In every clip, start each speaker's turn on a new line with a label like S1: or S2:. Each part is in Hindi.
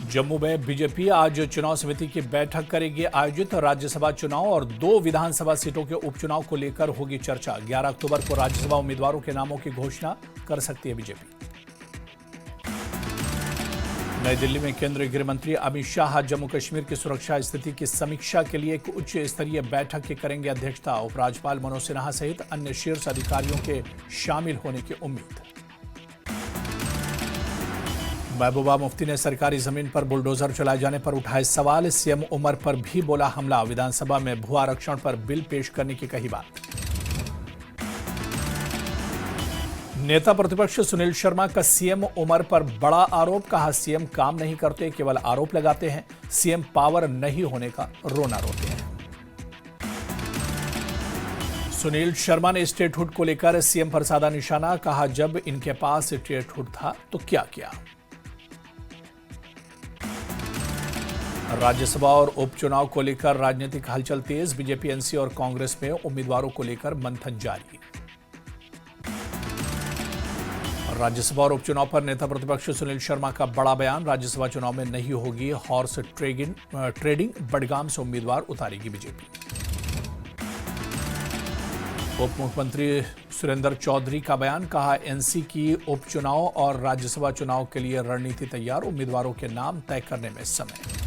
S1: जम्मू में बीजेपी आज चुनाव समिति की बैठक करेगी आयोजित। राज्यसभा चुनाव और 2 विधानसभा सीटों के उपचुनाव को लेकर होगी चर्चा। 11 अक्टूबर को राज्यसभा उम्मीदवारों के नामों की घोषणा कर सकती है बीजेपी। नई दिल्ली में केंद्रीय गृह मंत्री अमित शाह जम्मू कश्मीर की सुरक्षा स्थिति की समीक्षा के लिए एक उच्च स्तरीय बैठक की करेंगे अध्यक्षता। उपराज्यपाल मनोज सिन्हा सहित अन्य शीर्ष अधिकारियों के शामिल होने की उम्मीद। महबूबा मुफ्ती ने सरकारी जमीन पर बुलडोजर चलाए जाने पर उठाए सवाल। सीएम उमर पर भी बोला हमला। विधानसभा में भू आरक्षण पर बिल पेश करने की कही बात। नेता प्रतिपक्ष सुनील शर्मा का सीएम उमर पर बड़ा आरोप। कहा सीएम काम नहीं करते, केवल आरोप लगाते हैं। सीएम पावर नहीं होने का रोना रोते हैं। सुनील शर्मा ने स्टेटहुड को लेकर सीएम पर साधा निशाना। कहा जब इनके पास स्टेटहुड था तो क्या किया। राज्यसभा और उपचुनाव को लेकर राजनीतिक हलचल तेज। बीजेपी, एनसी और कांग्रेस में उम्मीदवारों को लेकर मंथन जारी। राज्यसभा और उपचुनाव पर नेता प्रतिपक्ष सुनील शर्मा का बड़ा बयान। राज्यसभा चुनाव में नहीं होगी हॉर्स ट्रेडिंग। बडगाम से उम्मीदवार उतारेगी बीजेपी। उप मुख्यमंत्री सुरेंद्र चौधरी का बयान। कहा एनसी की उपचुनाव और राज्यसभा चुनाव के लिए रणनीति तैयार। उम्मीदवारों के नाम तय करने में समय।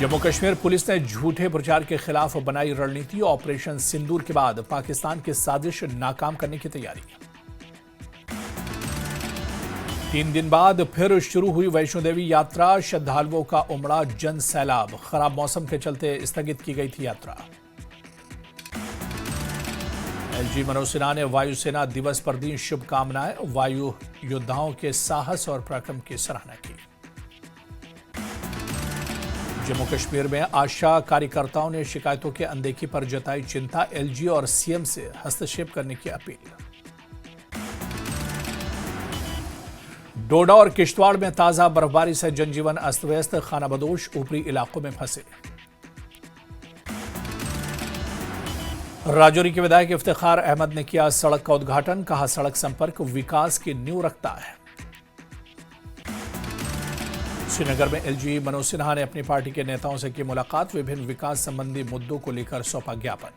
S1: जम्मू कश्मीर पुलिस ने झूठे प्रचार के खिलाफ बनाई रणनीति। ऑपरेशन सिंदूर के बाद पाकिस्तान की साजिश नाकाम करने की तैयारी। 3 दिन बाद फिर शुरू हुई वैष्णो देवी यात्रा। श्रद्धालुओं का उमड़ा जन सैलाब। खराब मौसम के चलते स्थगित की गई थी यात्रा। एलजी मनोज सिन्हा ने वायुसेना दिवस पर दी शुभकामनाएं। वायु योद्धाओं के साहस और पराक्रम की सराहना की। जम्मू कश्मीर में आशा कार्यकर्ताओं ने शिकायतों के अनदेखी पर जताई चिंता। एलजी और सीएम से हस्तक्षेप करने की अपील। डोडा और किश्तवाड़ में ताजा बर्फबारी से जनजीवन अस्त व्यस्त। खानाबदोश ऊपरी इलाकों में फंसे। राजौरी के विधायक इफ्तिखार अहमद ने किया सड़क का उद्घाटन। कहा सड़क संपर्क विकास की नींव रखता है। श्रीनगर में एलजी मनोज सिन्हा ने अपनी पार्टी के नेताओं से की मुलाकात। विभिन्न विकास संबंधी मुद्दों को लेकर सौंपा ज्ञापन।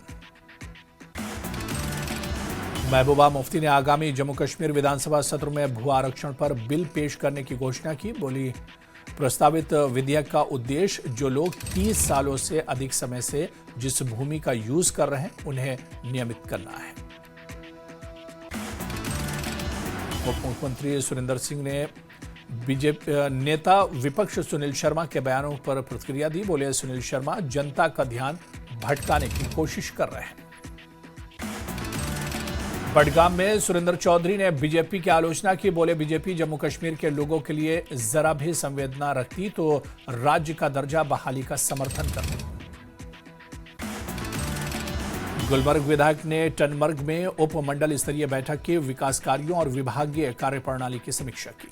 S1: महबूबा मुफ्ती ने आगामी जम्मू कश्मीर विधानसभा सत्र में भू आरक्षण पर बिल पेश करने की घोषणा की। बोली प्रस्तावित विधेयक का उद्देश्य जो लोग 30 सालों से अधिक समय से जिस भूमि का यूज कर रहे हैं उन्हें नियमित करना है। उप मुख्यमंत्री सुरेंद्र सिंह ने बीजेपी नेता विपक्ष सुनील शर्मा के बयानों पर प्रतिक्रिया दी। बोले सुनील शर्मा जनता का ध्यान भटकाने की कोशिश कर रहे हैं। बडगाम में सुरेंद्र चौधरी ने बीजेपी की आलोचना की। बोले बीजेपी जम्मू कश्मीर के लोगों के लिए जरा भी संवेदना रखती तो राज्य का दर्जा बहाली का समर्थन करती। गुलबर्ग विधायक ने टनमर्ग में उप मंडल स्तरीय बैठक की। विकास कार्यों और विभागीय कार्यप्रणाली की समीक्षा की।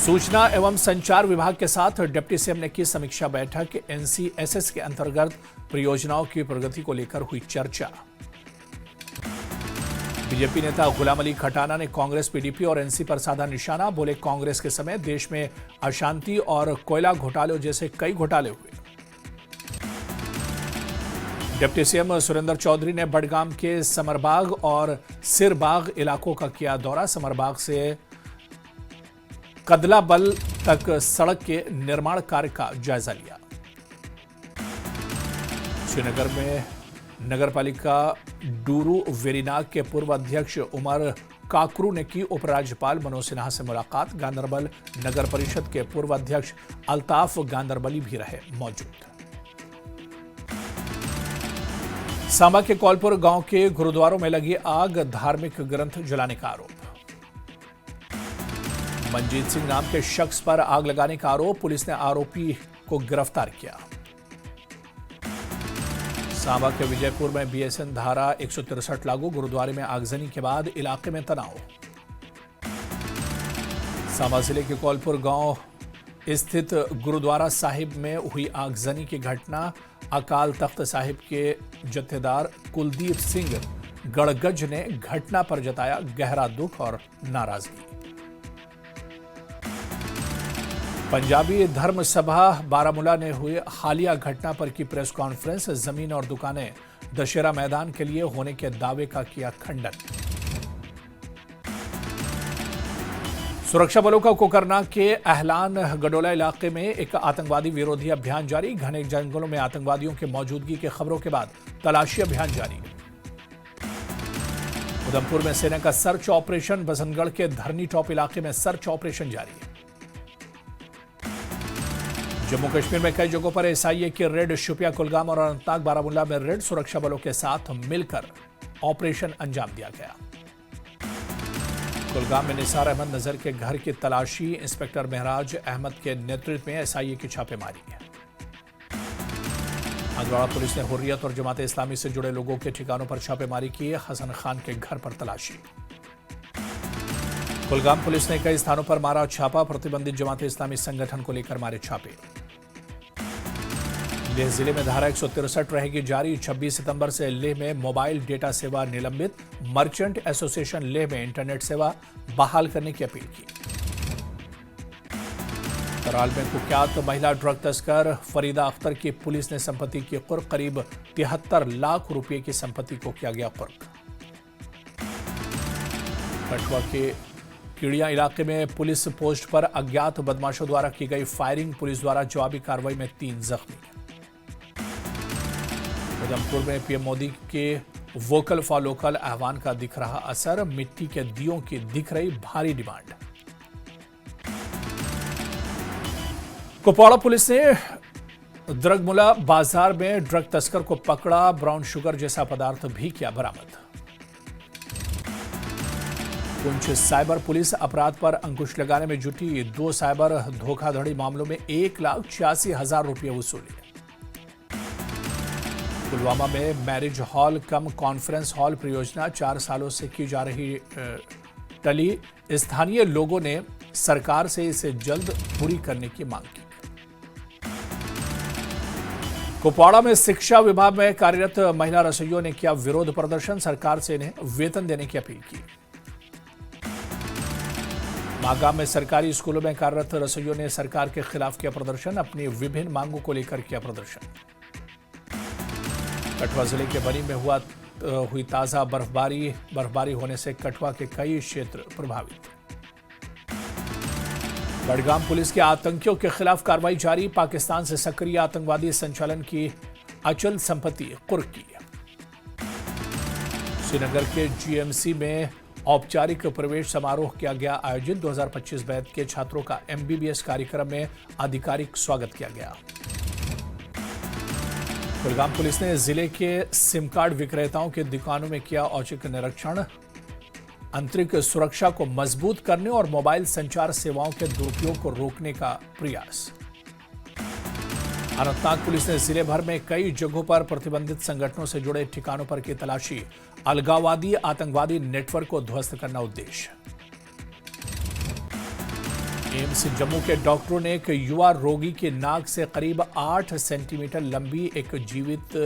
S1: सूचना एवं संचार विभाग के साथ डिप्टी सीएम ने की समीक्षा बैठक। एनसीएसएस के अंतर्गत परियोजनाओं की प्रगति को लेकर हुई चर्चा। बीजेपी नेता गुलाम अली खटाना ने कांग्रेस, पीडीपी और एनसी पर साधा निशाना। बोले कांग्रेस के समय देश में अशांति और कोयला घोटालों जैसे कई घोटाले हुए। डिप्टी सीएम सुरेंद्र चौधरी ने बडगाम के समरबाग और सिरबाग इलाकों का किया दौरा। समरबाग से कदलाबल तक सड़क के निर्माण कार्य का जायजा लिया। श्रीनगर में नगरपालिका डूरू वेरीनाग के पूर्व अध्यक्ष उमर काकरू ने की उपराज्यपाल मनोज सिन्हा से मुलाकात। गांदरबल नगर परिषद के पूर्व अध्यक्ष अल्ताफ गांदरबली भी रहे मौजूद। सांबा के कौलपुर गांव के गुरुद्वारों में लगी आग। धार्मिक ग्रंथ जलाने का आरोप। मनजीत सिंह नाम के शख्स पर आग लगाने का आरोप। पुलिस ने आरोपी को गिरफ्तार किया। सांबा के विजयपुर में बीएसएन धारा 163 लागू। गुरुद्वारे में आगजनी के बाद इलाके में तनाव। सांबा जिले के कौलपुर गांव स्थित गुरुद्वारा साहिब में हुई आगजनी की घटना। अकाल तख्त साहिब के जत्थेदार कुलदीप सिंह गड़गज ने घटना पर जताया गहरा दुख और नाराजगी। पंजाबी धर्म सभा बारामूला ने हुई हालिया घटना पर की प्रेस कॉन्फ्रेंस। जमीन और दुकानें दशहरा मैदान के लिए होने के दावे का किया खंडन। सुरक्षा बलों का कोकरनाग के अहलान गडोला इलाके में एक आतंकवादी विरोधी अभियान जारी। घने जंगलों में आतंकवादियों की मौजूदगी की खबरों के बाद तलाशी अभियान जारी। उधमपुर में सेना का सर्च ऑपरेशन। बसंतगढ़ के धरनी टॉप इलाके में सर्च ऑपरेशन जारी है। जम्मू कश्मीर में कई जगहों पर एसआईए की रेड। शोपियां, कुलगाम और अनंतनाग बारामूला में रेड। सुरक्षा बलों के साथ मिलकर ऑपरेशन अंजाम दिया गया। कुलगाम में निसार अहमद नजर के घर की तलाशी। इंस्पेक्टर महराज अहमद के नेतृत्व में एसआईए की छापेमारी है। हंदवाड़ा पुलिस ने हुर्रियत और जमात इस्लामी से जुड़े लोगों के ठिकानों पर छापेमारी की। हसन खान के घर पर तलाशी। कुलगाम पुलिस ने कई स्थानों पर मारा छापा। प्रतिबंधित जमात इस्लामी संगठन को लेकर मारे छापे। लेह जिले में धारा 163 रहेगी जारी। 26 सितंबर से लेह में मोबाइल डेटा सेवा निलंबित। मर्चेंट एसोसिएशन लेह में इंटरनेट सेवा बहाल करने की अपील की। कराल में कुख्यात महिला ड्रग तस्कर फरीदा अख्तर की पुलिस ने संपत्ति की कुर्क। करीब 73 लाख रुपए की संपत्ति को किया गया कुर्क। कठुआ के कीड़िया इलाके में पुलिस पोस्ट पर अज्ञात बदमाशों द्वारा की गई फायरिंग। पुलिस द्वारा जवाबी कार्रवाई में 3 जख्मी। उधमपुर में पीएम मोदी के वोकल फॉर लोकल आह्वान का दिख रहा असर। मिट्टी के दियों की दिख रही भारी डिमांड। कुपवाड़ा पुलिस ने द्रगमुला बाजार में ड्रग तस्कर को पकड़ा। ब्राउन शुगर जैसा पदार्थ भी किया बरामद। पुंछ साइबर पुलिस अपराध पर अंकुश लगाने में जुटी। 2 साइबर धोखाधड़ी मामलों में 1,86,000 रुपये वसूले। पुलवामा में मैरिज हॉल कम कॉन्फ्रेंस हॉल परियोजना 4 सालों से की जा रही टली। स्थानीय लोगों ने सरकार से इसे जल्द पूरी करने की मांग की। कुपवाड़ा में शिक्षा विभाग में कार्यरत महिला रसोइयों ने किया विरोध प्रदर्शन। सरकार से इन्हें वेतन देने की अपील की। मागाम में सरकारी स्कूलों में कार्यरत रसोइयों ने सरकार के खिलाफ किया प्रदर्शन। अपनी विभिन्न मांगों को लेकर किया प्रदर्शन। कठुआ जिले के बनी में हुई ताजा बर्फबारी होने से कठुआ के कई क्षेत्र प्रभावित। बडगाम पुलिस के आतंकियों के खिलाफ कार्रवाई जारी। पाकिस्तान से सक्रिय आतंकवादी संचालन की अचल संपत्ति कुर्क की। श्रीनगर के जीएमसी में औपचारिक प्रवेश समारोह किया गया आयोजित। 2025 बैच के छात्रों का एमबीबीएस कार्यक्रम में आधिकारिक स्वागत किया गया। कुलगाम पुलिस ने जिले के सिम कार्ड विक्रेताओं के दुकानों में किया औचक निरीक्षण। आंतरिक सुरक्षा को मजबूत करने और मोबाइल संचार सेवाओं के दुरुपयोग को रोकने का प्रयास। अनंतनाग पुलिस ने जिले भर में कई जगहों पर प्रतिबंधित संगठनों से जुड़े ठिकानों पर की तलाशी। अलगाववादी आतंकवादी नेटवर्क को ध्वस्त करना उद्देश्य। एम्स जम्मू के डॉक्टरों ने एक युवा रोगी के नाक से करीब 8 सेंटीमीटर लंबी एक जीवित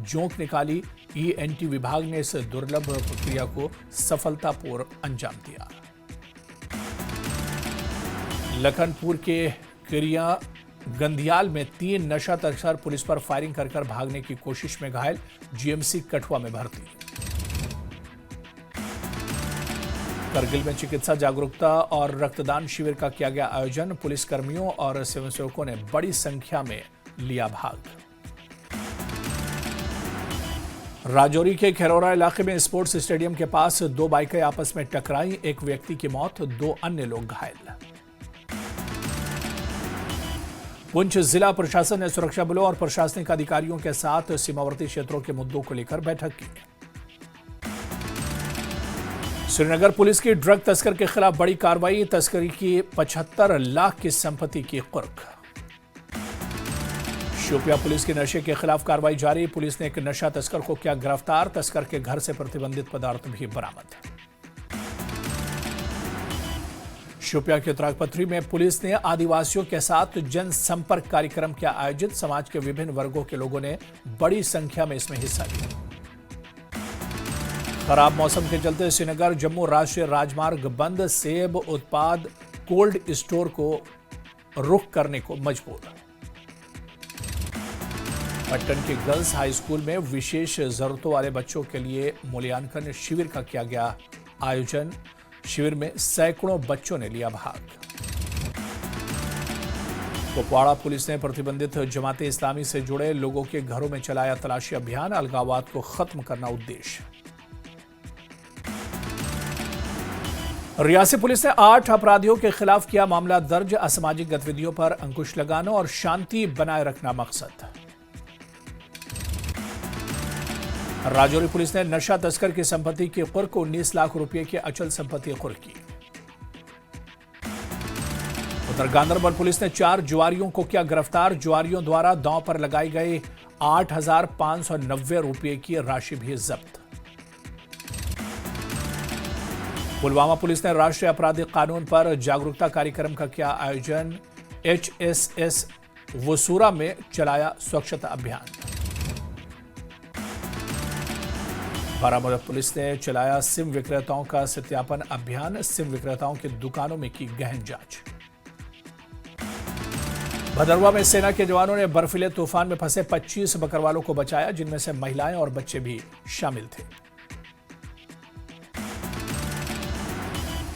S1: जोंक निकाली। ईएनटी विभाग ने इस दुर्लभ प्रक्रिया को सफलतापूर्वक अंजाम दिया। लखनपुर के किरिया गंदियाल में 3 नशा तस्कर पुलिस पर फायरिंग कर भागने की कोशिश में घायल। जीएमसी कठुआ में भर्ती। करगिल में चिकित्सा जागरूकता और रक्तदान शिविर का किया गया आयोजन। पुलिसकर्मियों और स्वयंसेवकों ने बड़ी संख्या में लिया भाग। राजौरी के खैरोरा इलाके में स्पोर्ट्स स्टेडियम के पास 2 बाइकें आपस में टकराई। एक व्यक्ति की मौत, 2 अन्य लोग घायल। पुंछ जिला प्रशासन ने सुरक्षा बलों और प्रशासनिक अधिकारियों के साथ सीमावर्ती क्षेत्रों के मुद्दों को लेकर बैठक की। श्रीनगर पुलिस की ड्रग तस्कर के खिलाफ बड़ी कार्रवाई। तस्करी की 75 लाख की संपत्ति की कुर्क। शोपियां पुलिस की नशे के खिलाफ कार्रवाई जारी। पुलिस ने एक नशा तस्कर को किया गिरफ्तार। तस्कर के घर से प्रतिबंधित पदार्थ भी बरामद। शोपियां के त्रागपत्री में पुलिस ने आदिवासियों के साथ जनसंपर्क कार्यक्रम किया आयोजित। समाज के विभिन्न वर्गों के लोगों ने बड़ी संख्या में इसमें हिस्सा लिया। खराब मौसम के चलते श्रीनगर जम्मू राष्ट्रीय राजमार्ग बंद। सेब उत्पाद कोल्ड स्टोर को रुख करने को मजबूर। पट्टन के गर्ल्स हाई स्कूल में विशेष जरूरतों वाले बच्चों के लिए मूल्यांकन शिविर का किया गया आयोजन। शिविर में सैकड़ों बच्चों ने लिया भाग। कुपवाड़ा पुलिस ने प्रतिबंधित जमाते इस्लामी से जुड़े लोगों के घरों में चलाया तलाशी अभियान। अलगाववाद को खत्म करना उद्देश्य। रियासी पुलिस ने 8 अपराधियों के खिलाफ किया मामला दर्ज। असामाजिक गतिविधियों पर अंकुश लगाना और शांति बनाए रखना मकसद। राजौरी पुलिस ने नशा तस्कर की संपत्ति की कुर्क 19 लाख रुपए की अचल संपत्ति कुर्क की। उधर गांधरबल पुलिस ने 4 जुआरियों को किया गिरफ्तार। जुआरियों द्वारा दांव पर लगाई गई 8,590 रुपए की राशि भी जब्त। पुलवामा पुलिस ने राष्ट्रीय आपराधिक कानून पर जागरूकता कार्यक्रम का किया आयोजन। HSS वसूरा में चलाया स्वच्छता अभियान। बारामूला पुलिस ने चलाया सिम विक्रेताओं का सत्यापन अभियान। सिम विक्रेताओं की दुकानों में की गहन जांच। भदरवा में सेना के जवानों ने बर्फीले तूफान में फंसे 25 बकरवालों को बचाया, जिनमें से महिलाएं और बच्चे भी शामिल थे।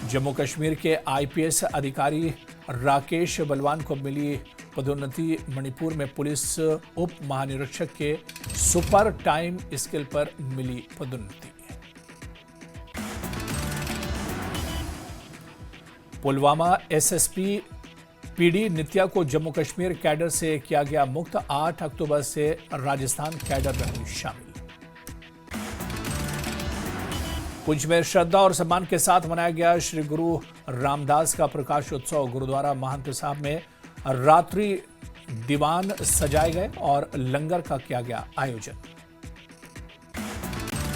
S1: जम्मू कश्मीर के IPS अधिकारी राकेश बलवान को मिली पदोन्नति। मणिपुर में पुलिस उप महानिरीक्षक के सुपर टाइम स्केल पर मिली पदोन्नति। पुलवामा SSP PD नित्या को जम्मू कश्मीर कैडर से किया गया मुक्त। 8 अक्टूबर से राजस्थान कैडर रही शामिल। पुंछ में श्रद्धा और सम्मान के साथ मनाया गया श्री गुरु रामदास का प्रकाश उत्सव। गुरुद्वारा महंत साहब में रात्रि दीवान सजाए गए और लंगर का किया गया आयोजन।